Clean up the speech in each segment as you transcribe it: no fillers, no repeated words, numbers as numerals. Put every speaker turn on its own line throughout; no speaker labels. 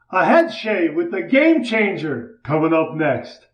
A head shave with the Game Changer coming up next.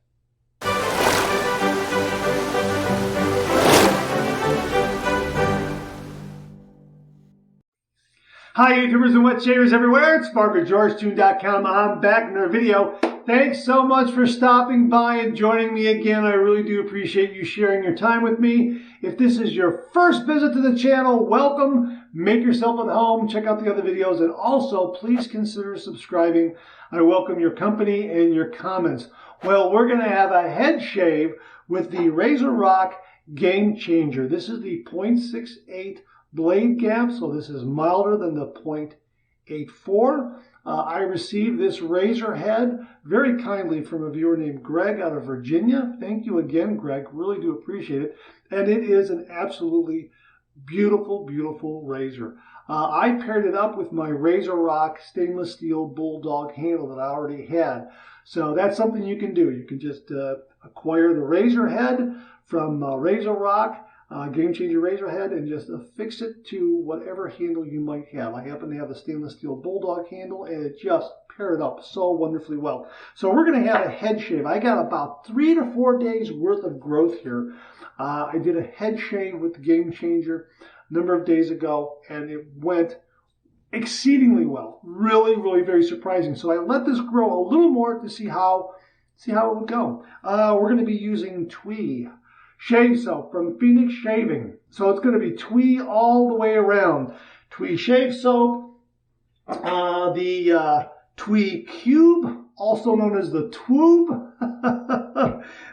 Hi YouTubers and wet shavers everywhere, it's Mark at GeorgeTune.com. I'm back in another video. Thanks so much for stopping by and joining me again. I really do appreciate you sharing your time with me. If this is your first visit to the channel, welcome. Make yourself at home. Check out the other videos, and also please consider subscribing. I welcome your company and your comments. Well, we're going to have a head shave with the Razorock Gamechanger. This is the 0.68 blade gap, so this is milder than the 0.84. I received this razor head very kindly from a viewer named Greg out of Virginia. Thank you again, Greg. Really do appreciate it. And it is an absolutely beautiful, beautiful razor. I paired it up with my Razorock stainless steel bulldog handle that I already had. So that's something you can do. You can just acquire the razor head from Razorock, Gamechanger razor head, and just affix it to whatever handle you might have. I happen to have the stainless steel bulldog handle, and it just paired up so wonderfully well. So we're going to have a head shave. I got about 3 to 4 days worth of growth here. I did a head shave with the Gamechanger a number of days ago, and it went exceedingly well. Really, really very surprising. So I let this grow a little more to see how it would go. We're going to be using Twee shave soap from Phoenix Shaving. So it's going to be Twee all the way around. Twee shave soap, the Twee cube, also known as the Twoob,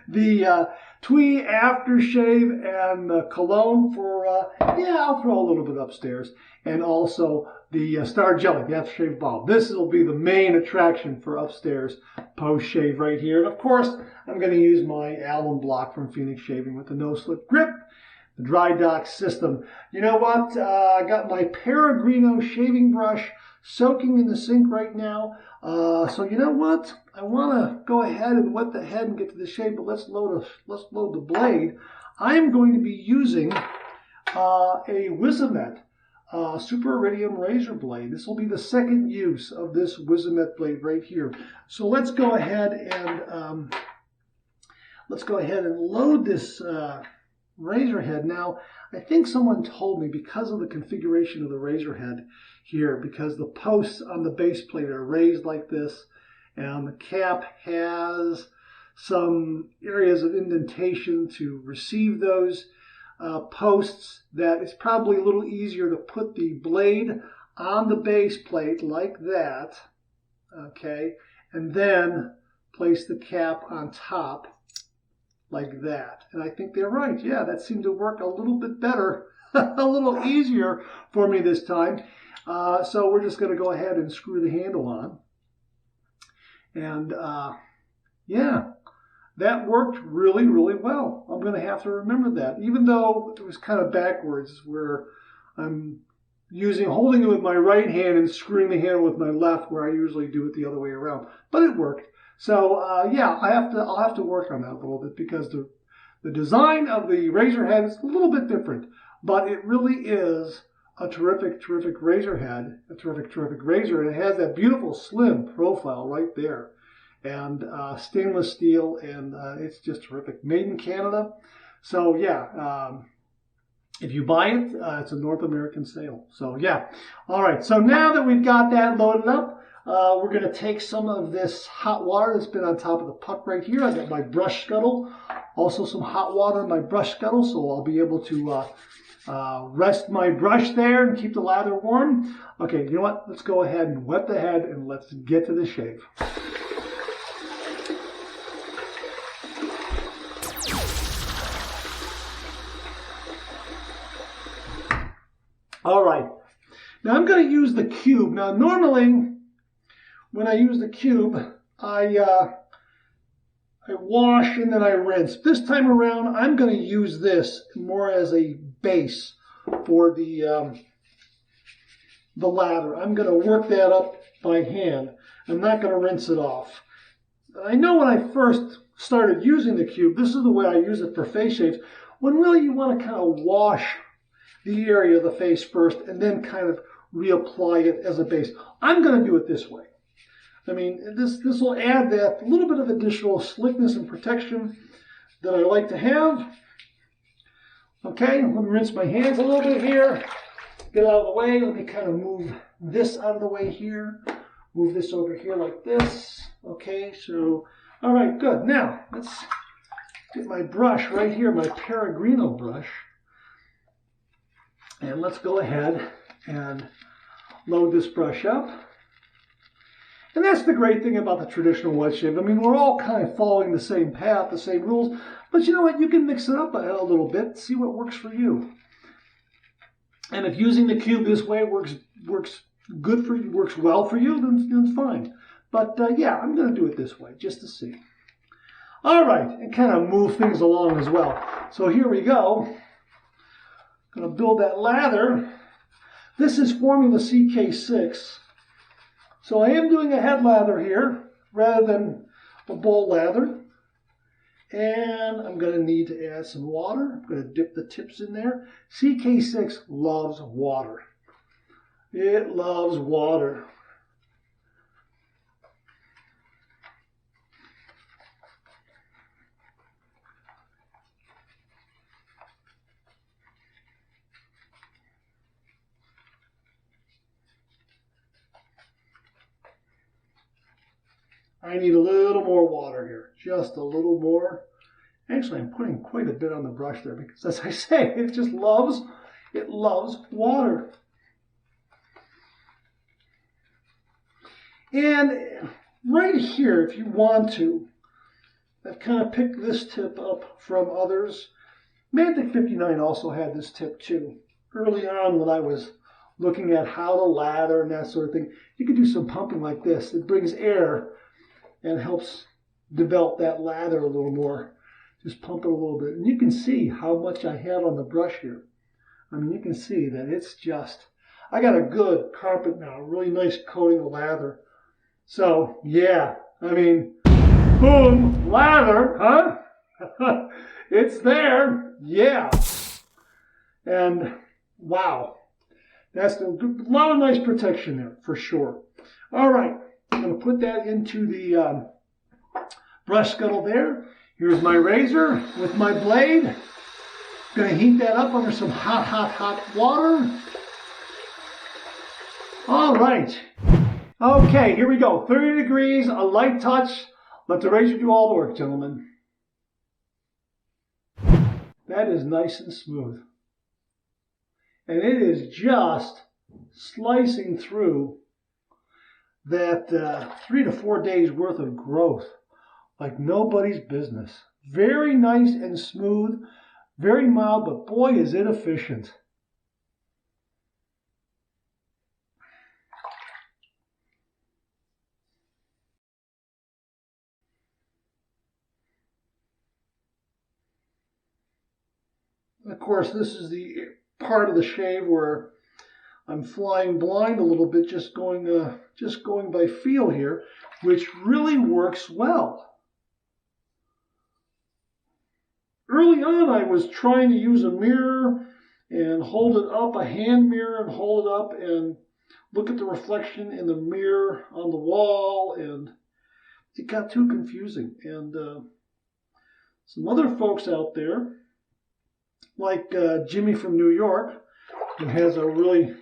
the Twee aftershave, and the cologne for, I'll throw a little bit upstairs, and also the Star Jelly, the aftershave balm. This will be the main attraction for upstairs post-shave right here. And of course, I'm going to use my alum block from Phoenix Shaving with the no-slip grip, the dry dock system. You know what? I got my Peregrino shaving brush soaking in the sink right now. So you know what? I want to go ahead and wet the head and get to the shave, but let's load the blade. I'm going to be using a Wizamet Super Iridium razor blade. This will be the second use of this Wizamet blade right here. So let's go ahead and load this razor head. Now, I think someone told me, because of the configuration of the razor head here, because the posts on the base plate are raised like this, and the cap has some areas of indentation to receive those posts, that it's probably a little easier to put the blade on the base plate like that, okay, and then place the cap on top like that. And I think they're right. Yeah, that seemed to work a little bit better, a little easier for me this time. So we're just going to go ahead and screw the handle on. And yeah, that worked really, really well. I'm going to have to remember that, even though it was kind of backwards, where I'm holding it with my right hand and screwing the handle with my left, where I usually do it the other way around. But it worked. So yeah, I'll have to work on that a little bit, because the design of the razor head is a little bit different, but it really is a terrific, terrific razor head, a terrific, terrific razor, and it has that beautiful slim profile right there, and stainless steel, and it's just terrific. Made in Canada. So yeah, if you buy it, it's a North American sale. So yeah, all right. So now that we've got that loaded up, we're going to take some of this hot water that's been on top of the puck right here. I got my brush scuttle, also some hot water in my brush scuttle, so I'll be able to rest my brush there and keep the lather warm. Okay, you know what? Let's go ahead and wet the head, and let's get to the shave. All right. Now I'm going to use the cube. Now normally, when I use the cube, I wash and then I rinse. This time around, I'm going to use this more as a base for the lather. I'm going to work that up by hand. I'm not going to rinse it off. I know when I first started using the cube, this is the way I use it for face shaves, when really you want to kind of wash the area of the face first and then kind of reapply it as a base. I'm going to do it this way. I mean, this will add that little bit of additional slickness and protection that I like to have. Okay, let me rinse my hands a little bit here. Get out of the way. Let me kind of move this out of the way here. Move this over here like this. Okay, so, all right, good. Now, let's get my brush right here, my Peregrino brush. And let's go ahead and load this brush up. And that's the great thing about the traditional wet shave. I mean, we're all kind of following the same path, the same rules. But you know what? You can mix it up a little bit, see what works for you. And if using the cube this way works good for you, works well for you, then fine. But yeah, I'm going to do it this way just to see. All right, and kind of move things along as well. So here we go. Going to build that lather. This is forming the CK6. So I am doing a head lather here rather than a bowl lather. And I'm going to need to add some water. I'm going to dip the tips in there. CK6 loves water. It loves water. I need a little more water here, just a little more. Actually, I'm putting quite a bit on the brush there because, as I say, it loves water. And right here, if you want to, I've kind of picked this tip up from others. Mantic 59 also had this tip too. Early on when I was looking at how to lather and that sort of thing, you could do some pumping like this. It brings air and helps develop that lather a little more. Just pump it a little bit. And you can see how much I have on the brush here. I mean, you can see that it's just, I got a good carpet now, a really nice coating of lather. So, yeah, I mean, boom, lather, huh? It's there, yeah. And wow, that's a lot of nice protection there, for sure. All right. I'm going to put that into the brush scuttle there. Here's my razor with my blade. I'm going to heat that up under some hot, hot, hot water. All right. Okay, here we go. 30 degrees, a light touch. Let the razor do all the work, gentlemen. That is nice and smooth. And it is just slicing through that 3 to 4 days worth of growth like nobody's business. Very nice and smooth, very mild, but boy is it efficient. And of course, this is the part of the shave where I'm flying blind a little bit, just going by feel here, which really works well. Early on, I was trying to use a mirror and hold it up, a hand mirror, and hold it up and look at the reflection in the mirror on the wall, and it got too confusing. And some other folks out there, like Jimmy from New York, who has a really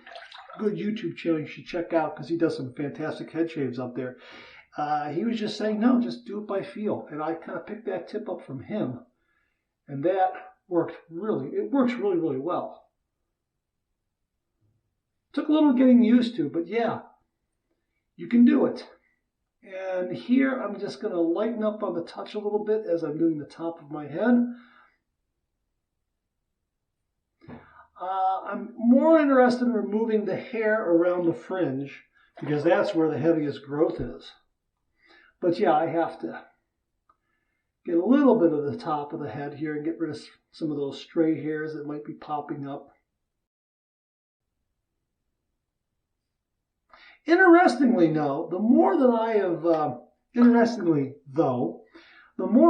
good YouTube channel you should check out because he does some fantastic head shaves up there. He was just saying, no, just do it by feel. And I kind of picked that tip up from him. And that works really, really well. Took a little getting used to, but yeah, you can do it. And here I'm just going to lighten up on the touch a little bit as I'm doing the top of my head. I'm more interested in removing the hair around the fringe because that's where the heaviest growth is. But yeah, I have to get a little bit of the top of the head here and get rid of some of those stray hairs that might be popping up. Interestingly, though, the more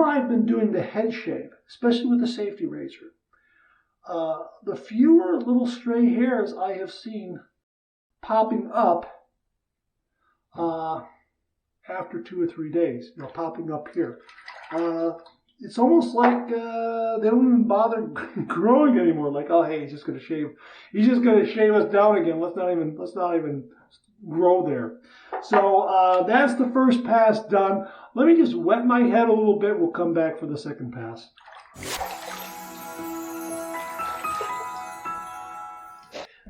I've been doing the head shave, especially with the safety razor, the fewer little stray hairs I have seen popping up after 2 or 3 days, you know, popping up here. It's almost like they don't even bother growing anymore. Like, oh, hey, he's just going to shave us down again. Let's not even grow there. So that's the first pass done. Let me just wet my head a little bit. We'll come back for the second pass.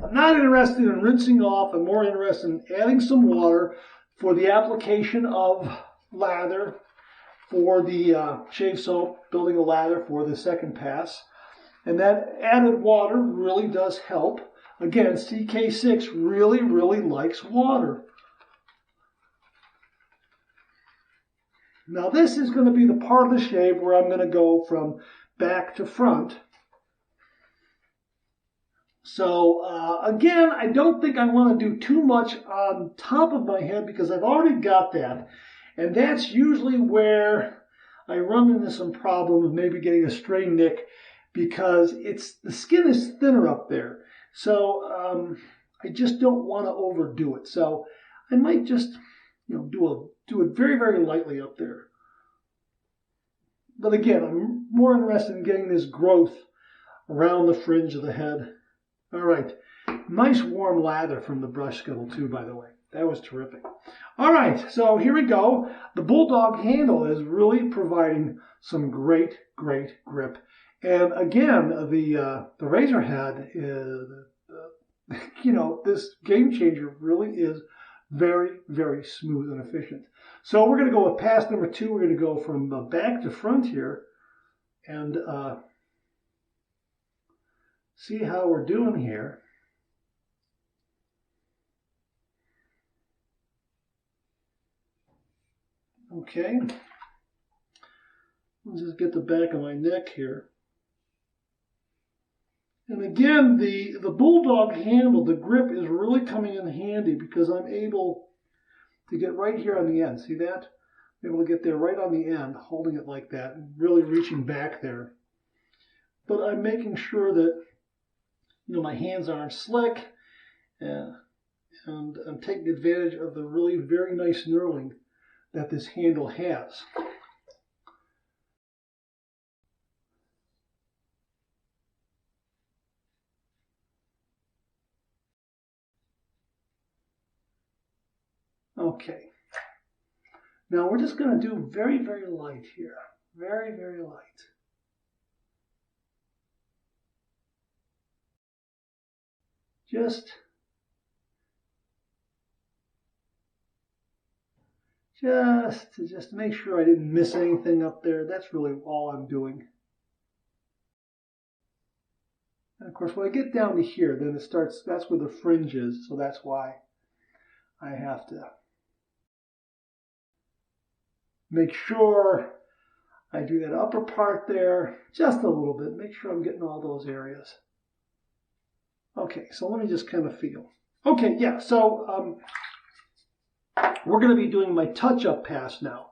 I'm not interested in rinsing off. I'm more interested in adding some water for the application of lather for the shave soap, building a lather for the second pass. And that added water really does help. Again, CK6 really, really likes water. Now this is going to be the part of the shave where I'm going to go from back to front. So again, I don't think I want to do too much on top of my head because I've already got that. And that's usually where I run into some problems, maybe getting a stray nick, because the skin is thinner up there. So I just don't want to overdo it. So I might just, you know, do it very, very lightly up there. But again, I'm more interested in getting this growth around the fringe of the head. All right, nice warm lather from the brush scuttle too, by the way. That was terrific. All right, so here we go. The Bulldog handle is really providing some great, great grip. And again, the razor head is, you know, this Gamechanger really is very, very smooth and efficient. So we're going to go with pass number 2. We're going to go from back to front here and see how we're doing here. Okay. Let's just get the back of my neck here. And again, the Bulldog handle, the grip is really coming in handy because I'm able to get right here on the end. See that? I'm able to get there right on the end, holding it like that, and really reaching back there. But I'm making sure that, you know, my hands aren't slick, and I'm taking advantage of the really very nice knurling that this handle has. Okay. Now we're just going to do very, very light here. Very, very light. Just to make sure I didn't miss anything up there. That's really all I'm doing. And of course, when I get down to here, then it starts, that's where the fringe is. So that's why I have to make sure I do that upper part there just a little bit. Make sure I'm getting all those areas. Okay, so let me just kind of feel. Okay, yeah, so we're going to be doing my touch-up pass now.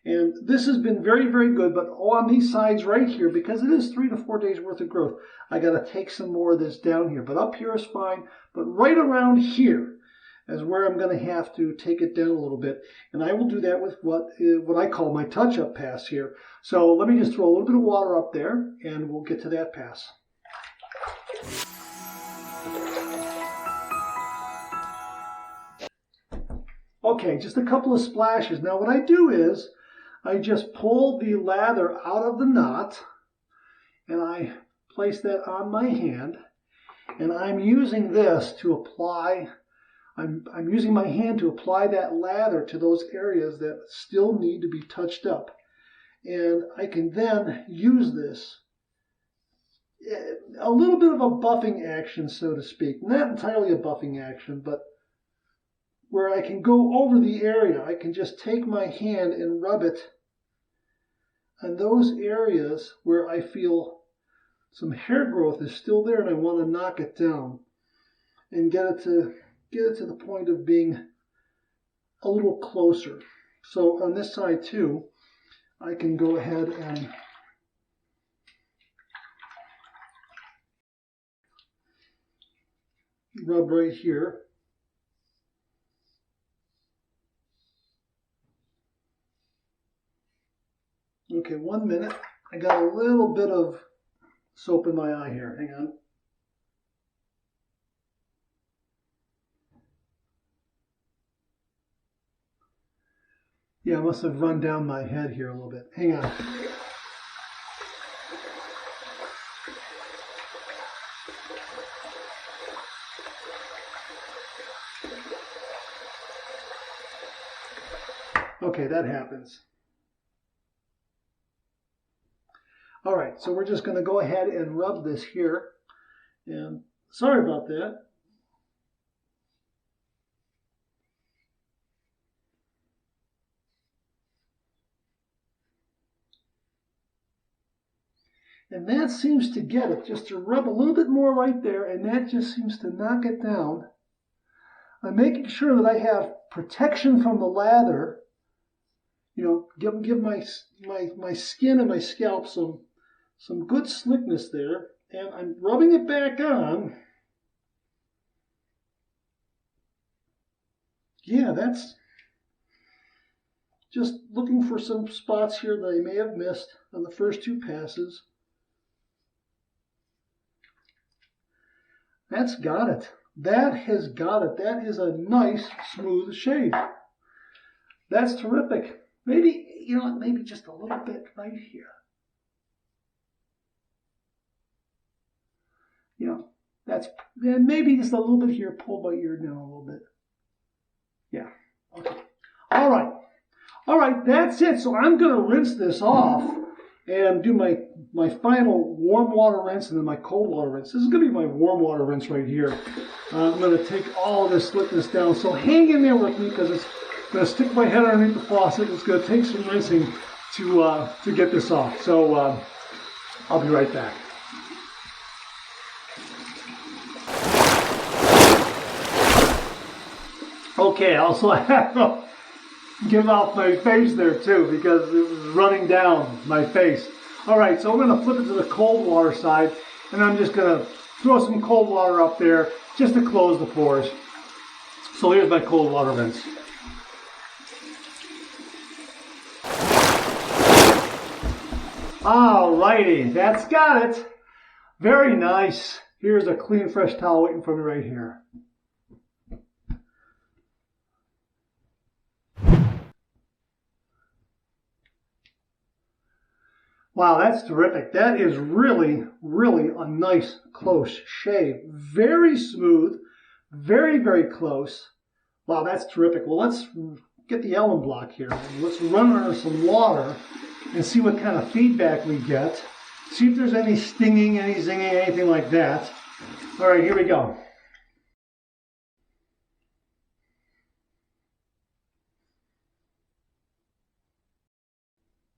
And this has been very, very good, but on these sides right here, because it is 3 to 4 days worth of growth, I got to take some more of this down here. But up here is fine, but right around here is where I'm going to have to take it down a little bit. And I will do that with what I call my touch-up pass here. So let me just throw a little bit of water up there, and we'll get to that pass. Okay, just a couple of splashes. Now what I do is I just pull the lather out of the knot and I place that on my hand, and I'm using this to apply, I'm using my hand to apply that lather to those areas that still need to be touched up. And I can then use this, a little bit of a buffing action, so to speak. Not entirely a buffing action, but where I can go over the area. I can just take my hand and rub it on those areas where I feel some hair growth is still there and I want to knock it down and get it to the point of being a little closer. So on this side too, I can go ahead and rub right here. Okay, 1 minute. I got a little bit of soap in my eye here. Hang on. Yeah, I must have run down my head here a little bit. Hang on. Okay, that happens. All right, so we're just going to go ahead and rub this here. And sorry about that. And that seems to get it, just to rub a little bit more right there, and that just seems to knock it down. I'm making sure that I have protection from the lather. You know, give my skin and my scalp some good slickness there, and I'm rubbing it back on. Yeah, that's just looking for some spots here that I may have missed on the first 2 passes. That's got it. That has got it. That is a nice, smooth shave. That's terrific. Maybe, you know, maybe just a little bit right here. You know, that's, and maybe just a little bit here. Pull my ear down a little bit. Yeah. Okay. All right. All right, that's it. So I'm going to rinse this off and do my final warm water rinse and then my cold water rinse. This is going to be my warm water rinse right here. I'm going to take all of this slickness down. So hang in there with me because it's going to stick my head underneath the faucet. It's going to take some rinsing to get this off. So I'll be right back. Okay, also I have to get off my face there too because it was running down my face. All right, so I'm going to flip it to the cold water side, and I'm just going to throw some cold water up there just to close the pores. So here's my cold water rinse. All righty, that's got it. Very nice. Here's a clean, fresh towel waiting for me right here. Wow, that's terrific. That is really, really a nice, close shave. Very smooth, very, very close. Wow, that's terrific. Well, let's get the Allen block here. Let's run under some water and see what kind of feedback we get. See if there's any stinging, any zinging, anything like that. All right, here we go.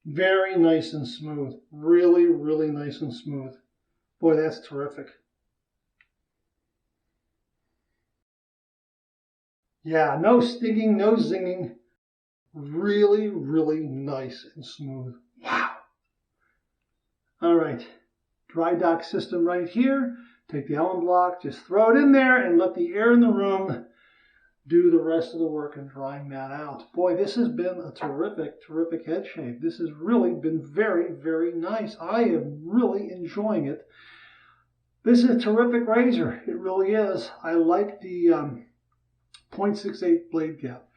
Very nice and smooth. Really, really nice and smooth. Boy, that's terrific. Yeah, no stinging, no zinging. Really, really nice and smooth. Wow. All right. Dry dock system right here. Take the Allen block, just throw it in there and let the air in the room do the rest of the work in drying that out. Boy, this has been a terrific, terrific head shave. This has really been very, very nice. I am really enjoying it. This is a terrific razor. It really is. I like the 0.68 blade gap.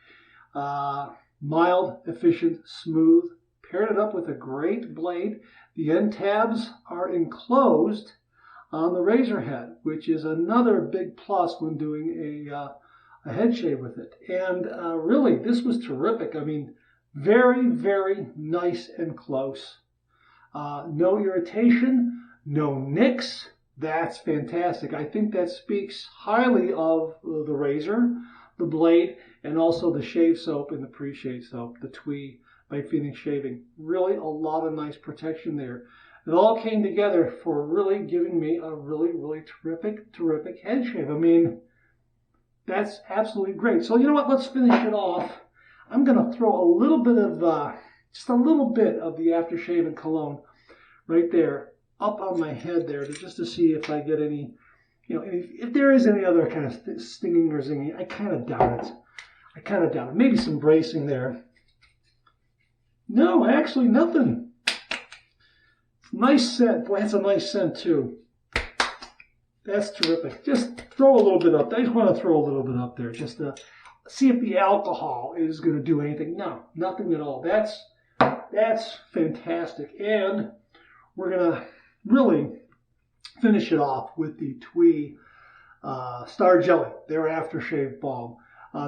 Mild, efficient, smooth. Paired it up with a great blade. The end tabs are enclosed on the razor head, which is another big plus when doing a head shave with it. And really, this was terrific. I mean, very, very nice and close. No irritation, no nicks. That's fantastic. I think that speaks highly of the razor, the blade, and also the shave soap and the pre-shave soap, the Twee by Phoenix Shaving. Really a lot of nice protection there. It all came together for really giving me a really, really terrific, terrific head shave. I mean, that's absolutely great. So you know what? Let's finish it off. I'm going to throw a little bit of, just a little bit of the Aftershave and cologne right there up on my head there, just to see if I get any, you know, if there is any other kind of stinging or zinging. I kind of doubt it. I kind of doubt it. Maybe some bracing there. No, actually nothing. Nice scent. Boy, that's a nice scent too. That's terrific. Just throw a little bit up. I just want to throw a little bit up there just to see if the alcohol is going to do anything. No, nothing at all. That's fantastic. And we're going to really finish it off with the Twee Star Jelly, their aftershave balm.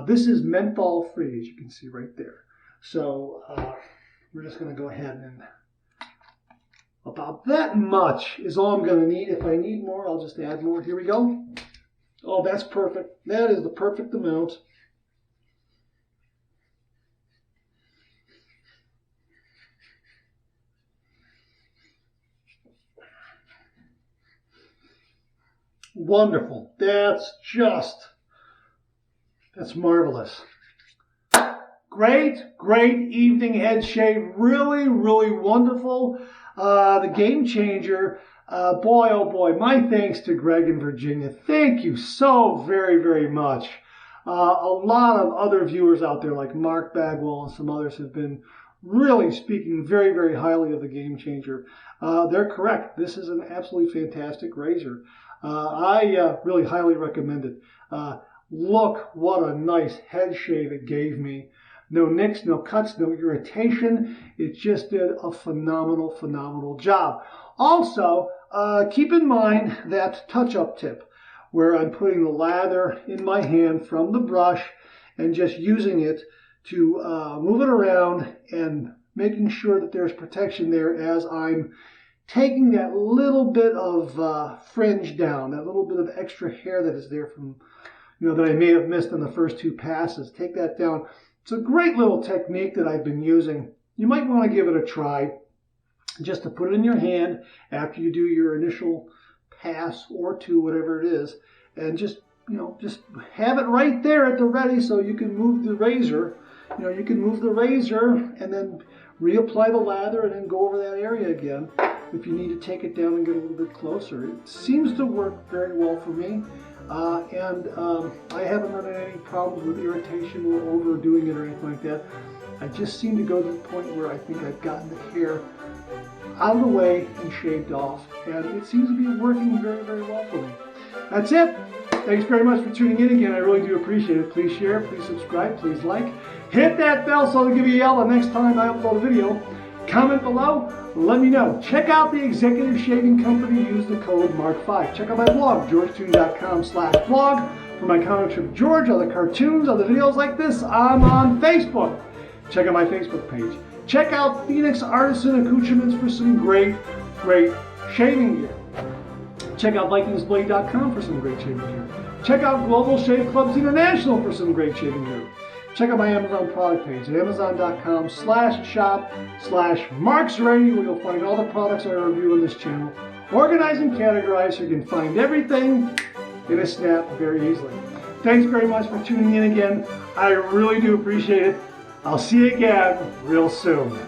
This is menthol free, as you can see right there. So we're just going to go ahead and about that much is all I'm going to need. If I need more, I'll just add more. Here we go. Oh, that's perfect. That is the perfect amount. Wonderful. That's marvelous. Great evening head shave. Really, really wonderful. The Game Changer. Boy, oh boy, my thanks to Greg in Virginia. Thank you so very, very much. A lot of other viewers out there like Mark Bagwell and some others have been really speaking very, very highly of the Game Changer. They're correct. This is an absolutely fantastic razor. I really highly recommend it. Look what a nice head shave it gave me. No nicks, no cuts, no irritation. It just did a phenomenal, phenomenal job. Also, keep in mind that touch-up tip where I'm putting the lather in my hand from the brush and just using it to move it around and making sure that there's protection there as I'm taking that little bit of fringe down, that little bit of extra hair that is there from, that I may have missed in the first two passes. Take that down. It's a great little technique that I've been using. You might want to give it a try, just to put it in your hand after you do your initial pass or two, whatever it is, and just have it right there at the ready so you can move the razor. You can move the razor and then reapply the lather and then go over that area again if you need to take it down and get a little bit closer. It seems to work very well for me. I haven't run into any problems with irritation or overdoing it or anything like that. I just seem to go to the point where I think I've gotten the hair out of the way and shaved off, and it seems to be working very, very well for me. That's it. Thanks very much for tuning in again. I really do appreciate it. Please share, please subscribe, please like. Hit that bell so I'll give you a yell the next time I upload a video. Comment below, let me know. Check out the Executive Shaving Company. Use the code MARK5. Check out my blog, georgetoon.com/blog. For my comic strip George, other cartoons, other videos like this, I'm on Facebook. Check out my Facebook page. Check out Phoenix Artisan Accoutrements for some great shaving gear. Check out VikingsBlade.com for some great shaving gear. Check out Global Shave Clubs International for some great shaving gear. Check out my Amazon product page at amazon.com/shop/marksready, where you'll find all the products I review on this channel, organized and categorized so you can find everything in a snap very easily. Thanks very much for tuning in again. I really do appreciate it. I'll see you again real soon.